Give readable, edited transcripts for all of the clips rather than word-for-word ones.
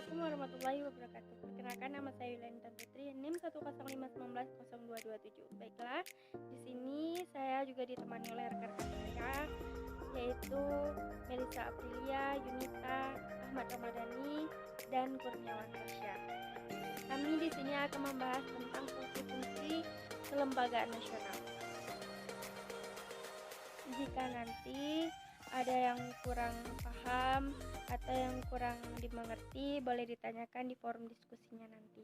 Assalamualaikum warahmatullahi wabarakatuh. Perkenalkan, nama saya Yulianita Putri, NIM 105190127. Baiklah, di sini saya juga ditemani oleh rekan-rekan saya, yaitu Melisa Aprilia, Yunita, Ahmad Ramadhani, dan Kurniawan Tasya. Kami di sini akan membahas tentang fungsi-fungsi kelembagaan nasional. Jika nanti ada yang kurang paham atau yang kurang dimengerti, boleh ditanyakan di forum diskusinya nanti.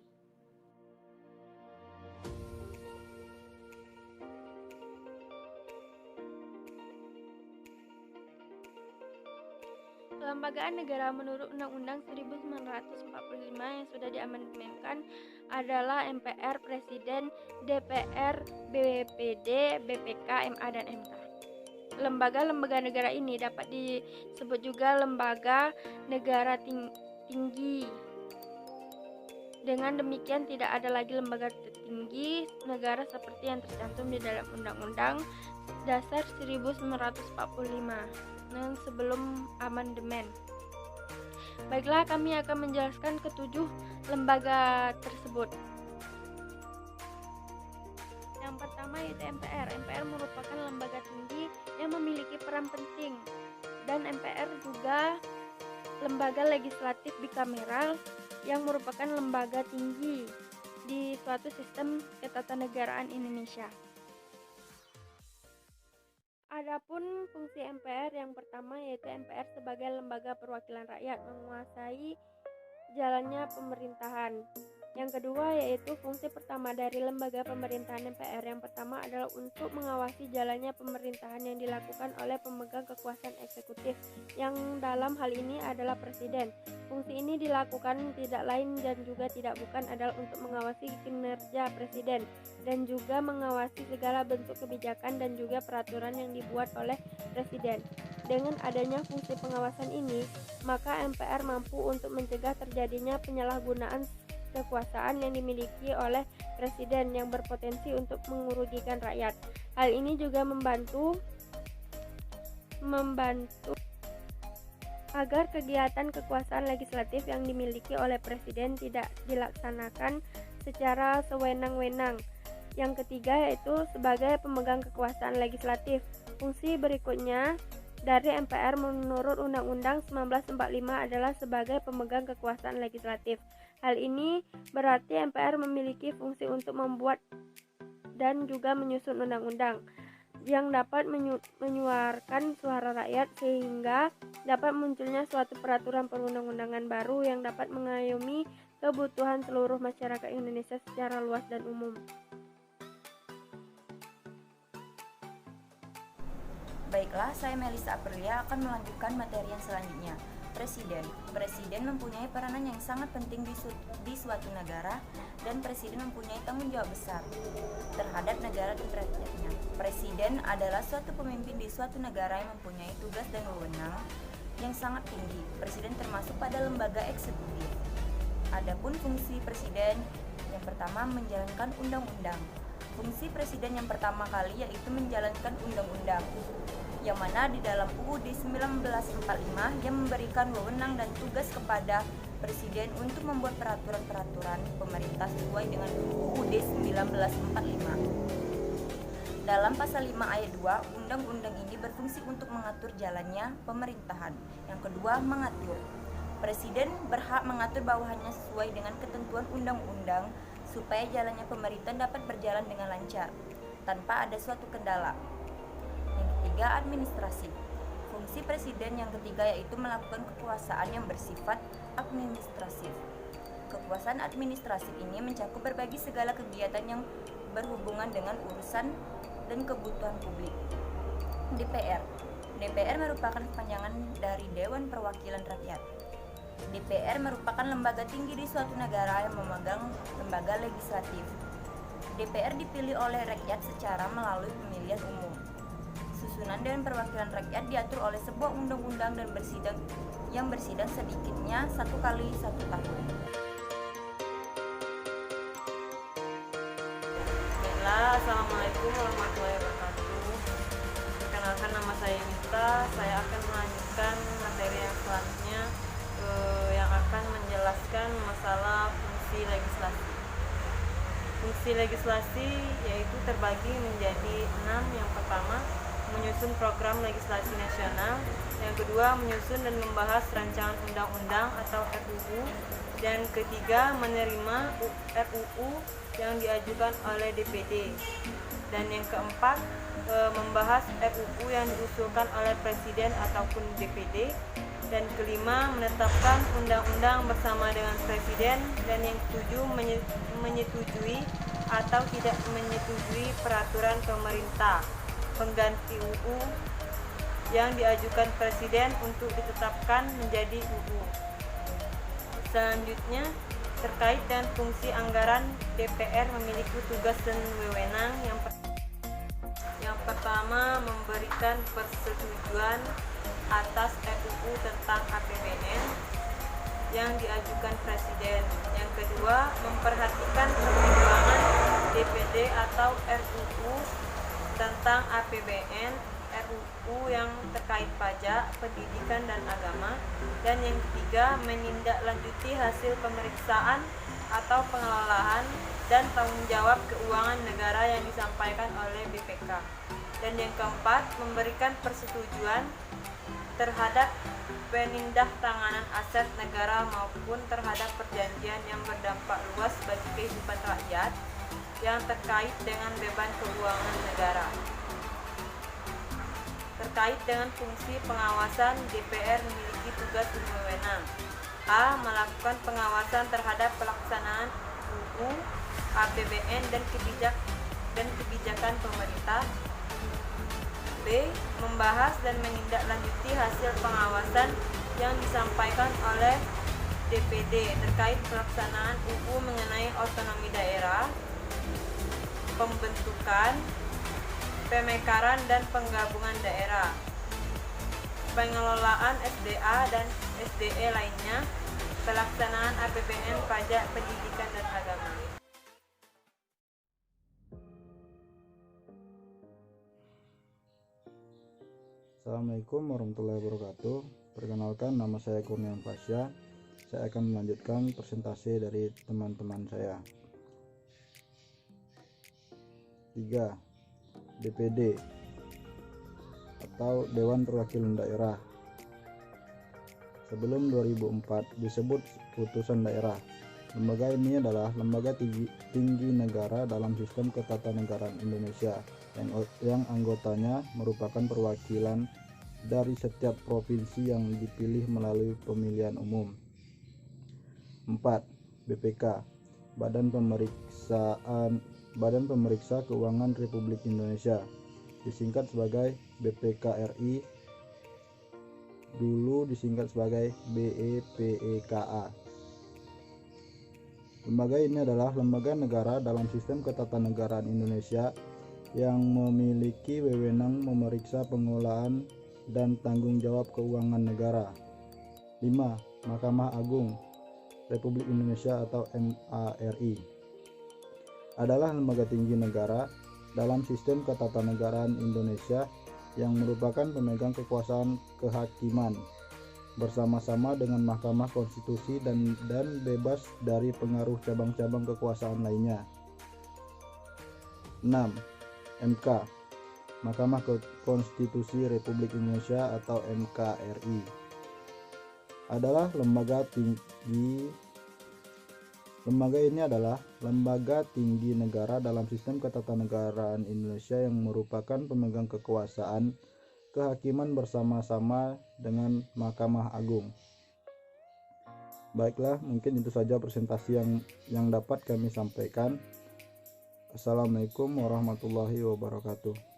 Kelembagaan negara menurut Undang-Undang 1945 yang sudah diamandemenkan adalah MPR, Presiden, DPR, BPD, BPK, MA, dan MK. Lembaga-lembaga negara ini dapat disebut juga lembaga negara tinggi. Dengan demikian, tidak ada lagi lembaga tertinggi negara seperti yang tercantum di dalam Undang-Undang Dasar 1945 yang sebelum amandemen. Baiklah, kami akan menjelaskan ketujuh lembaga tersebut. Yang pertama yaitu MPR. MPR merupakan lembaga tinggi yang memiliki peran penting, dan MPR juga lembaga legislatif bikameral yang merupakan lembaga tinggi di suatu sistem ketatanegaraan Indonesia. Adapun fungsi MPR yang pertama yaitu MPR sebagai lembaga perwakilan rakyat menguasai jalannya pemerintahan. Yang kedua yaitu fungsi pertama dari lembaga pemerintahan MPR. Yang pertama adalah untuk mengawasi jalannya pemerintahan yang dilakukan oleh pemegang kekuasaan eksekutif, yang dalam hal ini adalah Presiden. Fungsi ini dilakukan tidak lain dan juga tidak bukan adalah untuk mengawasi kinerja Presiden dan juga mengawasi segala bentuk kebijakan dan juga peraturan yang dibuat oleh Presiden. Dengan adanya fungsi pengawasan ini, maka MPR mampu untuk mencegah terjadinya penyalahgunaan kekuasaan yang dimiliki oleh Presiden yang berpotensi untuk merugikan rakyat. Hal ini juga membantu agar kegiatan kekuasaan legislatif yang dimiliki oleh Presiden tidak dilaksanakan secara sewenang-wenang. Yang ketiga yaitu sebagai pemegang kekuasaan legislatif. Fungsi berikutnya dari MPR menurut Undang-Undang 1945 adalah sebagai pemegang kekuasaan legislatif. Hal ini berarti MPR memiliki fungsi untuk membuat dan juga menyusun undang-undang yang dapat menyuarakan suara rakyat sehingga dapat munculnya suatu peraturan perundang-undangan baru yang dapat mengayomi kebutuhan seluruh masyarakat Indonesia secara luas dan umum. Baiklah, saya Melisa Aprilia akan melanjutkan materi yang selanjutnya. Presiden mempunyai peranan yang sangat penting di suatu negara, dan Presiden mempunyai tanggung jawab besar terhadap negara dan rakyatnya. Presiden adalah suatu pemimpin di suatu negara yang mempunyai tugas dan wewenang yang sangat tinggi. Presiden termasuk pada lembaga eksekutif. Adapun fungsi Presiden yang pertama menjalankan undang-undang. Fungsi Presiden yang pertama kali yaitu menjalankan undang-undang, yang mana di dalam UUD 1945 yang memberikan wewenang dan tugas kepada Presiden untuk membuat peraturan-peraturan pemerintah sesuai dengan UUD 1945. Dalam pasal 5 ayat 2, undang-undang ini berfungsi untuk mengatur jalannya pemerintahan. Yang kedua, mengatur. Presiden berhak mengatur bawahannya sesuai dengan ketentuan undang-undang supaya jalannya pemerintahan dapat berjalan dengan lancar tanpa ada suatu kendala. Yang ketiga, administrasi. Fungsi Presiden yang ketiga yaitu melakukan kekuasaan yang bersifat administratif. Kekuasaan administratif ini mencakup berbagai segala kegiatan yang berhubungan dengan urusan dan kebutuhan publik. DPR merupakan kepanjangan dari Dewan Perwakilan Rakyat. DPR merupakan lembaga tinggi di suatu negara yang memegang lembaga legislatif. DPR dipilih oleh rakyat secara melalui pemilihan umum. Susunan Dewan Perwakilan Rakyat diatur oleh sebuah undang-undang dan bersidang sedikitnya 1 kali 1 tahun. Baiklah, Assalamualaikum warahmatullahi wabarakatuh. Perkenalkan, nama saya Mita. Saya akan melanjutkan materi yang selanjutnya yang akan akan menjelaskan masalah fungsi legislasi. Fungsi legislasi yaitu terbagi menjadi 6. Yang pertama, menyusun program legislasi nasional. Yang kedua, menyusun dan membahas rancangan undang-undang atau RUU. Dan ketiga, menerima RUU yang diajukan oleh DPD. Dan yang keempat, membahas RUU yang diusulkan oleh Presiden ataupun DPD. Dan kelima, menetapkan undang-undang bersama dengan Presiden. Dan yang ketujuh, menyetujui atau tidak menyetujui peraturan pemerintah pengganti UU yang diajukan Presiden untuk ditetapkan menjadi UU. Selanjutnya, terkait dengan fungsi anggaran, DPR memiliki tugas dan wewenang. Yang pertama, memberikan persetujuan atas RUU tentang APBN yang diajukan Presiden. Yang kedua, memperhatikan pertimbangan DPD atau RUU tentang APBN, RUU yang terkait pajak, pendidikan, dan agama. Dan yang ketiga, menindaklanjuti hasil pemeriksaan atau pengelolaan dan tanggung jawab keuangan negara yang disampaikan oleh BPK. Dan yang keempat, memberikan persetujuan terhadap penindaktanganan aset negara maupun terhadap perjanjian yang berdampak luas bagi kehidupan rakyat yang terkait dengan beban keuangan negara. Terkait dengan fungsi pengawasan, DPR memiliki tugas dan wewenang. A. Melakukan pengawasan terhadap pelaksanaan UU, APBN, dan kebijakan pemerintah. B. Membahas dan menindaklanjuti hasil pengawasan yang disampaikan oleh DPD terkait pelaksanaan UU mengenai otonomi daerah, pembentukan, pemekaran dan penggabungan daerah, pengelolaan SDA dan SDE lainnya, pelaksanaan APBN, pajak, pendidikan, dan agama. Assalamualaikum warahmatullahi wabarakatuh. Perkenalkan, nama saya Kurnian Fasya. Saya akan melanjutkan presentasi dari teman-teman saya. 3. DPD atau Dewan Perwakilan Daerah. Sebelum 2004 disebut Putusan Daerah. Lembaga ini adalah lembaga tinggi negara dalam sistem ketatanegaraan Indonesia yang anggotanya merupakan perwakilan dari setiap provinsi yang dipilih melalui pemilihan umum. 4. BPK, Badan Pemeriksa Keuangan Republik Indonesia, disingkat sebagai BPK-RI, dulu disingkat sebagai BEPEKA. Lembaga ini adalah lembaga negara dalam sistem ketatanegaraan Indonesia yang memiliki wewenang memeriksa pengelolaan dan tanggung jawab keuangan negara. 5. Mahkamah Agung Republik Indonesia atau MARI adalah lembaga tinggi negara dalam sistem ketatanegaraan Indonesia yang merupakan pemegang kekuasaan kehakiman bersama-sama dengan Mahkamah Konstitusi dan bebas dari pengaruh cabang-cabang kekuasaan lainnya. 6. MK, Mahkamah Konstitusi Republik Indonesia atau MKRI, adalah lembaga tinggi. Lembaga ini adalah lembaga tinggi negara dalam sistem ketatanegaraan Indonesia yang merupakan pemegang kekuasaan kehakiman bersama-sama dengan Mahkamah Agung. Baiklah, mungkin itu saja presentasi yang dapat kami sampaikan. Assalamualaikum warahmatullahi wabarakatuh.